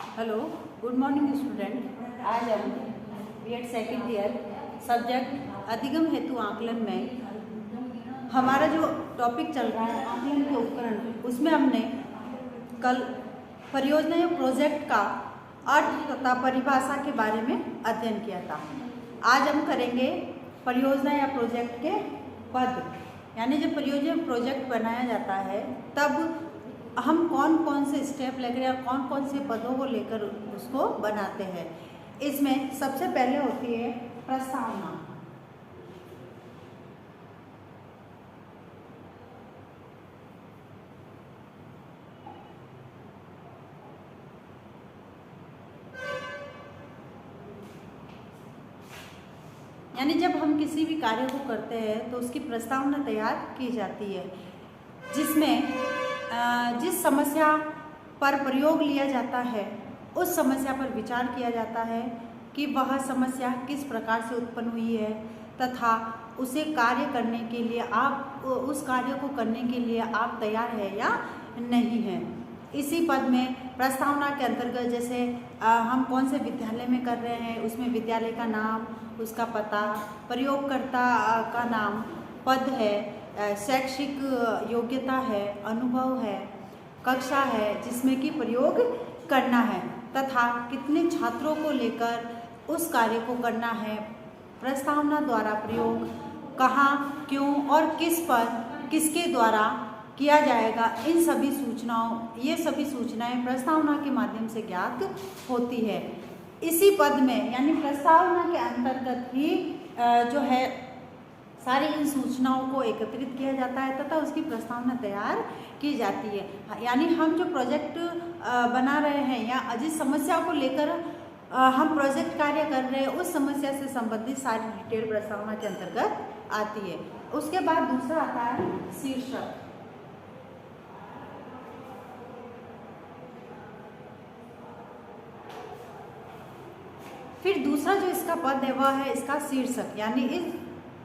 Hello, good morning student. आज हम B.Ed second year subject अधिगम हेतु आकलन में हमारा जो टॉपिक चल रहा है आकलन के उपकरण, उसमें हमने कल परियोजना या प्रोजेक्ट का अर्थ तथा परिभाषा के बारे में अध्ययन किया था। आज हम करेंगे परियोजना या प्रोजेक्ट के पद, यानी जब परियोजना प्रोजेक्ट बनाया जाता है तब हम कौन कौन से स्टेप लेकर या कौन कौन से पदों को लेकर उसको बनाते हैं। इसमें सबसे पहले होती है प्रस्तावना। यानी जब हम किसी भी कार्य को करते हैं तो उसकी प्रस्तावना तैयार की जाती है, जिसमें जिस समस्या पर प्रयोग लिया जाता है उस समस्या पर विचार किया जाता है कि वह समस्या किस प्रकार से उत्पन्न हुई है तथा उसे कार्य करने के लिए उस कार्य को करने के लिए आप तैयार है या नहीं है। इसी पद में प्रस्तावना के अंतर्गत जैसे हम कौन से विद्यालय में कर रहे हैं, उसमें विद्यालय का नाम, उसका पता, प्रयोगकर्ता का नाम, पद है, शैक्षिक योग्यता है, अनुभव है, कक्षा है जिसमें कि प्रयोग करना है तथा कितने छात्रों को लेकर उस कार्य को करना है, प्रस्तावना द्वारा प्रयोग कहाँ, क्यों और किस पर किसके द्वारा किया जाएगा, इन सभी ये सभी सूचनाएं प्रस्तावना के माध्यम से ज्ञात होती है। इसी पद में यानी प्रस्तावना के अंतर्गत ही जो है सारी इन सूचनाओं को एकत्रित किया जाता है तथा उसकी प्रस्तावना तैयार की जाती है। यानी हम जो प्रोजेक्ट बना रहे हैं या जिस समस्या को लेकर हम प्रोजेक्ट कार्य कर रहे हैं उस समस्या से संबंधित सारी डिटेल प्रस्तावना के अंतर्गत आती है। उसके बाद दूसरा आता है शीर्षक। फिर दूसरा जो इसका पद है वह है इसका शीर्षक, यानी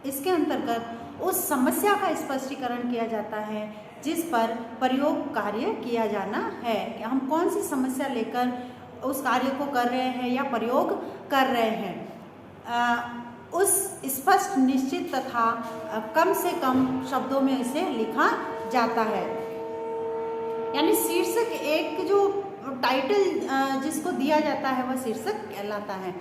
इसके अंतर्गत उस समस्या का स्पष्टीकरण किया जाता है जिस पर प्रयोग कार्य किया जाना है कि हम कौन सी समस्या लेकर उस कार्य को कर रहे हैं या प्रयोग कर रहे हैं। उस स्पष्ट, निश्चित तथा कम से कम शब्दों में इसे लिखा जाता है। यानी शीर्षक एक जो टाइटल जिसको दिया जाता है वह शीर्षक कहलाता है।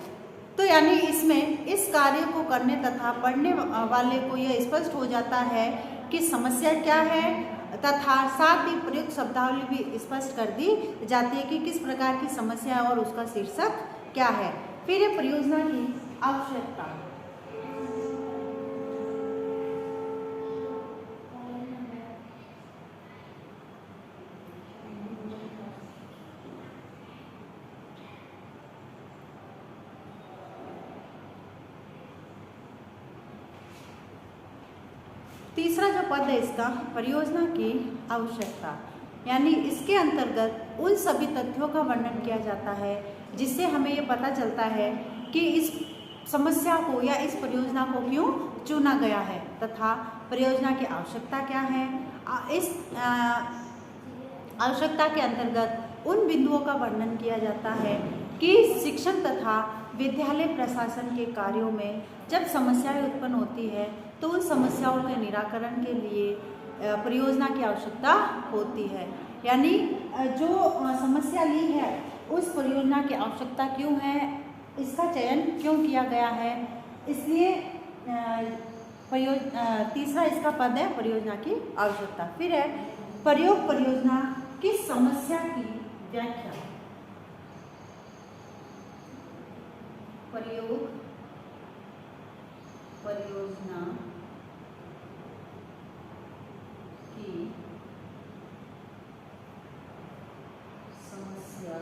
तो यानी इसमें इस कार्य को करने तथा पढ़ने वाले को यह स्पष्ट हो जाता है कि समस्या क्या है तथा साथ ही प्रयुक्त शब्दावली भी स्पष्ट कर दी जाती है कि किस प्रकार की समस्या है और उसका शीर्षक क्या है। फिर ये परियोजना की आवश्यकता। तीसरा जो पद है इसका परियोजना की आवश्यकता, यानी इसके अंतर्गत उन सभी तथ्यों का वर्णन किया जाता है जिससे हमें ये पता चलता है कि इस समस्या को या इस परियोजना को क्यों चुना गया है तथा परियोजना की आवश्यकता क्या है। इस आवश्यकता के अंतर्गत उन बिंदुओं का वर्णन किया जाता है कि शिक्षण तथा विद्यालय प्रशासन के कार्यों में जब समस्याएं उत्पन्न होती है तो उन समस्याओं के निराकरण के लिए परियोजना की आवश्यकता होती है। यानी जो समस्या ली है उस परियोजना की आवश्यकता क्यों है, इसका चयन क्यों किया गया है, इसलिए तीसरा इसका पद है परियोजना की आवश्यकता। फिर है प्रयोग परियोजना की समस्या की व्याख्या। प्रयोग परियोजना की समस्या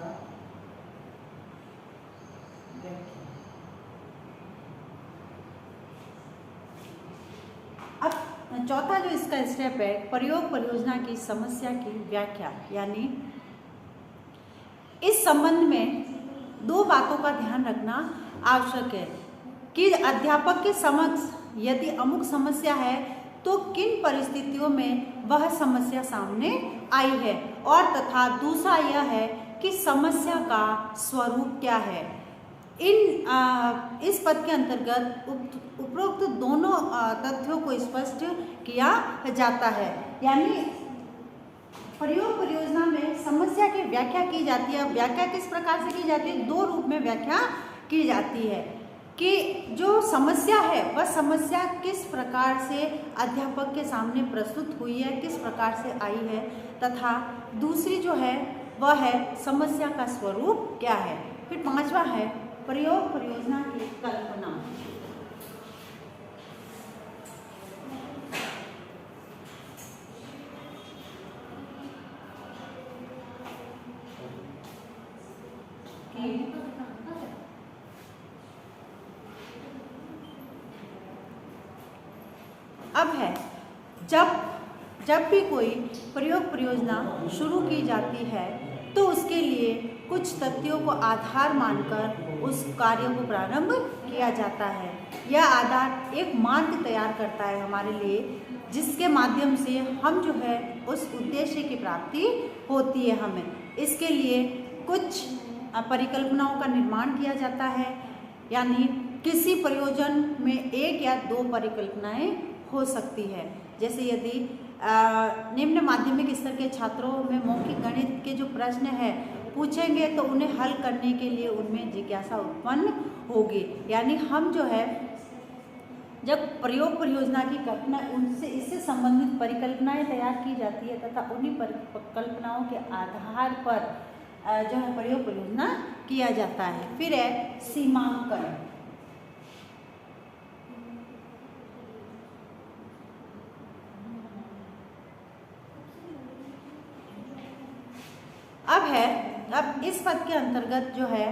व्याख्या। अब चौथा जो इसका स्टेप है प्रयोग परियोजना की समस्या की व्याख्या, यानी इस संबंध में दो बातों का ध्यान रखना आवश्यक है कि अध्यापक के समक्ष यदि अमुक समस्या है तो किन परिस्थितियों में वह समस्या सामने आई है, और तथा दूसरा यह है कि समस्या का स्वरूप क्या है। इस पद के अंतर्गत उपरोक्त दोनों तथ्यों को स्पष्ट किया जाता है। यानी प्रयोग परियोजना में समस्या की व्याख्या की जाती है। व्याख्या किस प्रकार से की जाती है? दो रूप में व्याख्या की जाती है कि जो समस्या है वह समस्या किस प्रकार से अध्यापक के सामने प्रस्तुत हुई है, किस प्रकार से आई है, तथा दूसरी जो है वह है समस्या का स्वरूप क्या है। फिर पांचवा है प्रयोग परियोजना की कल्पना। अब है जब भी कोई प्रयोग परियोजना शुरू की जाती है तो उसके लिए कुछ तथ्यों को आधार मानकर उस कार्य को प्रारंभ किया जाता है। यह आधार एक मार्ग तैयार करता है हमारे लिए, जिसके माध्यम से हम जो है उस उद्देश्य की प्राप्ति होती है हमें। इसके लिए कुछ परिकल्पनाओं का निर्माण किया जाता है। यानी किसी प्रयोजन में एक या दो परिकल्पनाएं हो सकती है। जैसे यदि निम्न माध्यमिक स्तर के छात्रों में मौखिक गणित के जो प्रश्न है पूछेंगे तो उन्हें हल करने के लिए उनमें जिज्ञासा उत्पन्न होगी। यानी हम जो है जब प्रयोग परियोजना की कल्पना उनसे इससे संबंधित परिकल्पनाएं तैयार की जाती है तथा उन्हीं परिकल्पनाओं के आधार पर जो है प्रयोग परियोजना किया जाता है। फिर है सीमांकन। अब इस पद के अंतर्गत जो है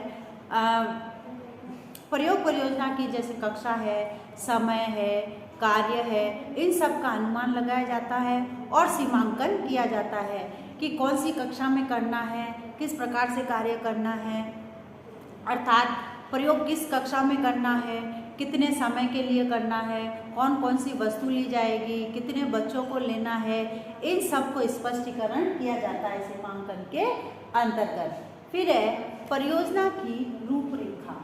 प्रयोग परियोजना की जैसे कक्षा है, समय है, कार्य है, इन सब का अनुमान लगाया जाता है और सीमांकन किया जाता है कि कौन सी कक्षा में करना है, किस प्रकार से कार्य करना है, अर्थात प्रयोग किस कक्षा में करना है, कितने समय के लिए करना है, कौन कौन सी वस्तु ली जाएगी, कितने बच्चों को लेना है, इन सब को स्पष्टीकरण किया जाता है सीमांकन के अंतर्गत। फिर है परियोजना की रूपरेखा।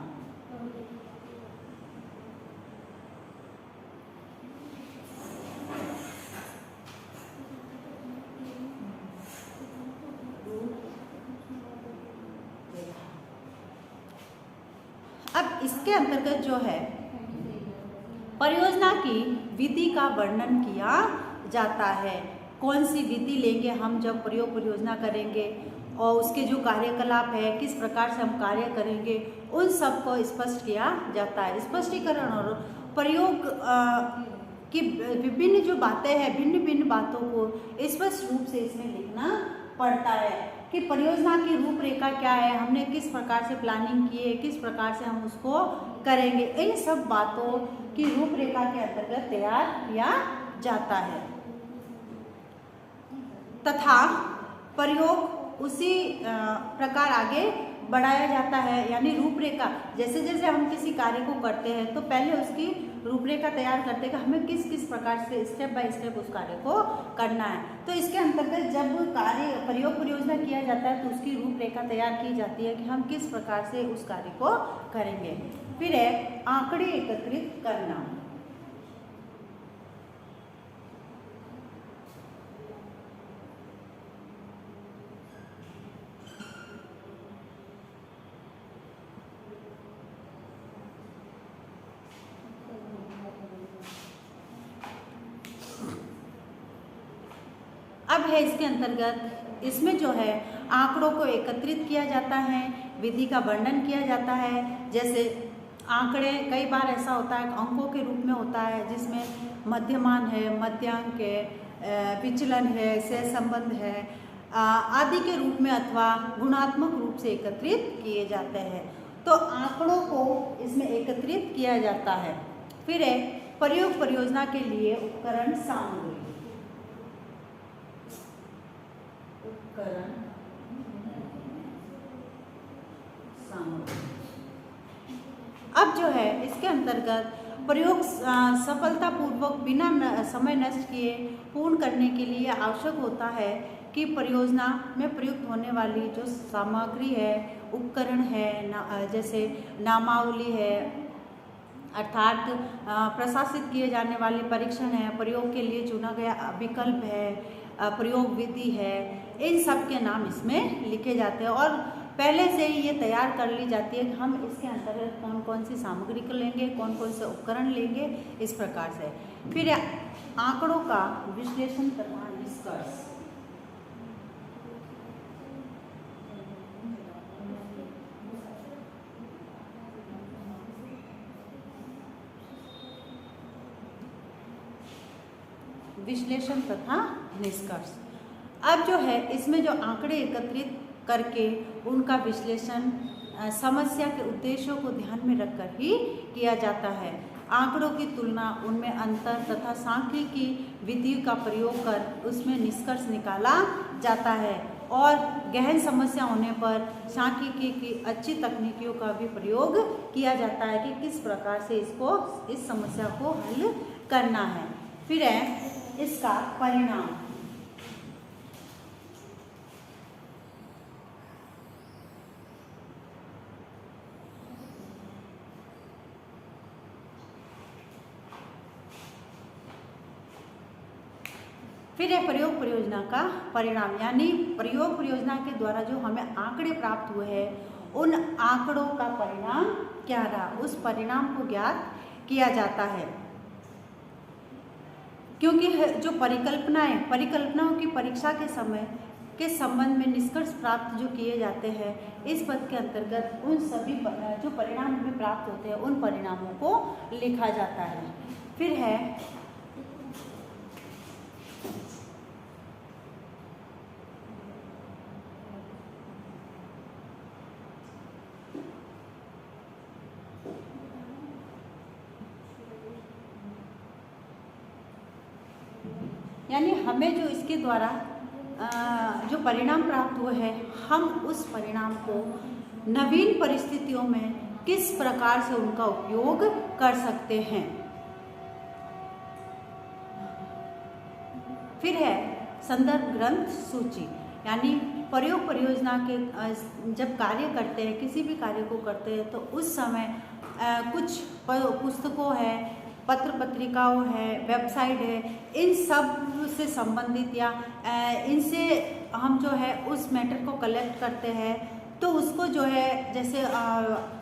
अब इसके अंतर्गत जो है परियोजना की विधि का वर्णन किया जाता है। कौन सी विधि लेंगे हम जब प्रयोग परियोजना करेंगे और उसके जो कार्यकलाप है, किस प्रकार से हम कार्य करेंगे, उन सब को स्पष्ट किया जाता है। स्पष्टीकरण और प्रयोग की विभिन्न जो बातें हैं, भिन्न भिन्न बातों को स्पष्ट रूप से इसमें लिखना पड़ता है कि परियोजना की रूपरेखा क्या है, हमने किस प्रकार से प्लानिंग की है, किस प्रकार से हम उसको करेंगे, इन सब बातों की रूपरेखा के अंतर्गत तैयार किया जाता है तथा प्रयोग उसी प्रकार आगे बढ़ाया जाता है। यानी रूपरेखा जैसे जैसे हम किसी कार्य को करते हैं तो पहले उसकी रूपरेखा तैयार करते हैं कि हमें किस किस प्रकार से स्टेप बाय स्टेप उस कार्य को करना है। तो इसके अंतर्गत जब प्रयोग परियोजना किया जाता है तो उसकी रूपरेखा तैयार की जाती है कि हम किस प्रकार से उस कार्य को करेंगे। फिर है आंकड़े एकत्रित करना। अब है इसके अंतर्गत इसमें जो है आंकड़ों को एकत्रित किया जाता है, विधि का वर्णन किया जाता है। जैसे आंकड़े कई बार ऐसा होता है अंकों के रूप में होता है जिसमें मध्यमान है, मध्यांक है, विचलन है, सहसंबंध है आदि के रूप में अथवा गुणात्मक रूप से एकत्रित किए जाते हैं। तो आंकड़ों को इसमें एकत्रित किया जाता है। फिर है प्रयोग परियोजना के लिए उपकरण सामग्री। अब जो है इसके अंतर्गत प्रयोग सफलतापूर्वक बिना समय नष्ट किए पूर्ण करने के लिए आवश्यक होता है कि परियोजना में प्रयुक्त होने वाली जो सामग्री है, उपकरण है, जैसे नामावली है, अर्थात प्रशासित किए जाने वाले परीक्षण है, प्रयोग के लिए चुना गया विकल्प है, प्रयोग विधि है, इन सब के नाम इसमें लिखे जाते हैं और पहले से ही ये तैयार कर ली जाती है कि हम इसके अंतर्गत कौन कौन सी सामग्री को लेंगे, कौन कौन से उपकरण लेंगे, इस प्रकार से। फिर आंकड़ों का विश्लेषण तथा निष्कर्ष। विश्लेषण तथा निष्कर्ष। अब जो है इसमें जो आंकड़े एकत्रित करके उनका विश्लेषण समस्या के उद्देश्यों को ध्यान में रखकर ही किया जाता है। आंकड़ों की तुलना, उनमें अंतर तथा सांख्यिकी विधि का प्रयोग कर उसमें निष्कर्ष निकाला जाता है और गहन समस्या होने पर सांख्यिकी की अच्छी तकनीकियों का भी प्रयोग किया जाता है कि किस प्रकार से इस समस्या को हल करना है। फिर है इसका परिणाम। फिर है प्रयोग परियोजना का परिणाम, यानी प्रयोग परियोजना के द्वारा जो हमें आंकड़े प्राप्त हुए हैं उन आंकड़ों का परिणाम क्या रहा, उस परिणाम को ज्ञात किया जाता है। क्योंकि जो परिकल्पनाओं की परीक्षा के समय के संबंध में निष्कर्ष प्राप्त जो किए जाते हैं, इस पद के अंतर्गत उन सभी जो परिणाम हमें प्राप्त होते हैं उन परिणामों को लिखा जाता है। फिर है यानी हमें जो इसके द्वारा जो परिणाम प्राप्त हुए हैं, हम उस परिणाम को नवीन परिस्थितियों में किस प्रकार से उनका उपयोग कर सकते हैं। फिर है संदर्भ ग्रंथ सूची, यानी प्रयोग परियोजना के जब कार्य करते हैं, किसी भी कार्य को करते हैं तो उस समय कुछ पुस्तकों है, पत्र पत्रिकाओं है, वेबसाइट है, इन सब से संबंधित या इनसे हम जो है उस मैटर को कलेक्ट करते हैं तो उसको जो है जैसे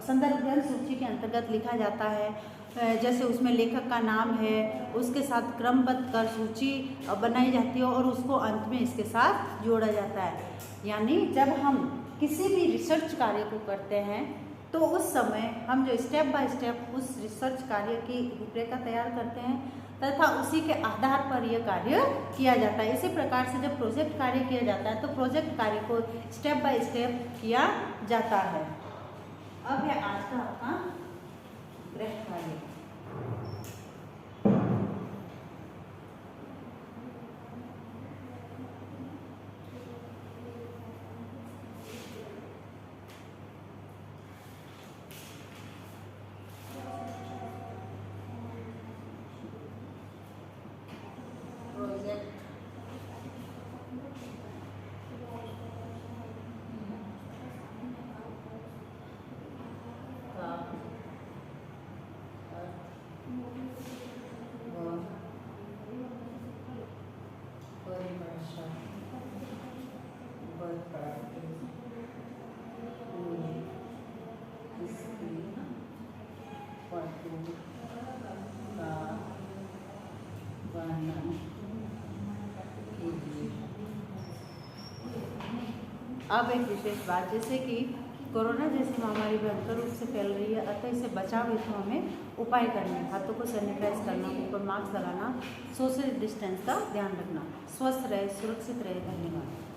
संदर्भ ग्रंथ सूची के अंतर्गत लिखा जाता है। जैसे उसमें लेखक का नाम है, उसके साथ क्रमबद्ध कर सूची बनाई जाती है और उसको अंत में इसके साथ जोड़ा जाता है। यानी जब हम किसी भी रिसर्च कार्य को करते हैं तो उस समय हम जो स्टेप बाय स्टेप उस रिसर्च कार्य की रूपरेखा तैयार करते हैं तथा उसी के आधार पर यह कार्य किया जाता है। इसी प्रकार से जब प्रोजेक्ट कार्य किया जाता है तो प्रोजेक्ट कार्य को स्टेप बाय स्टेप किया जाता है। अब है आज का आपका गृह कार्य। अब एक विशेष बात, जैसे कि कोरोना जैसी महामारी भयंकर रूप से फैल रही है, अतः इससे बचाव हेतु हमें उपाय करने, हाथों को सैनिटाइज करना, मुंह पर मास्क लगाना, सोशल डिस्टेंस का ध्यान रखना। स्वस्थ रहे, सुरक्षित रहे। धन्यवाद।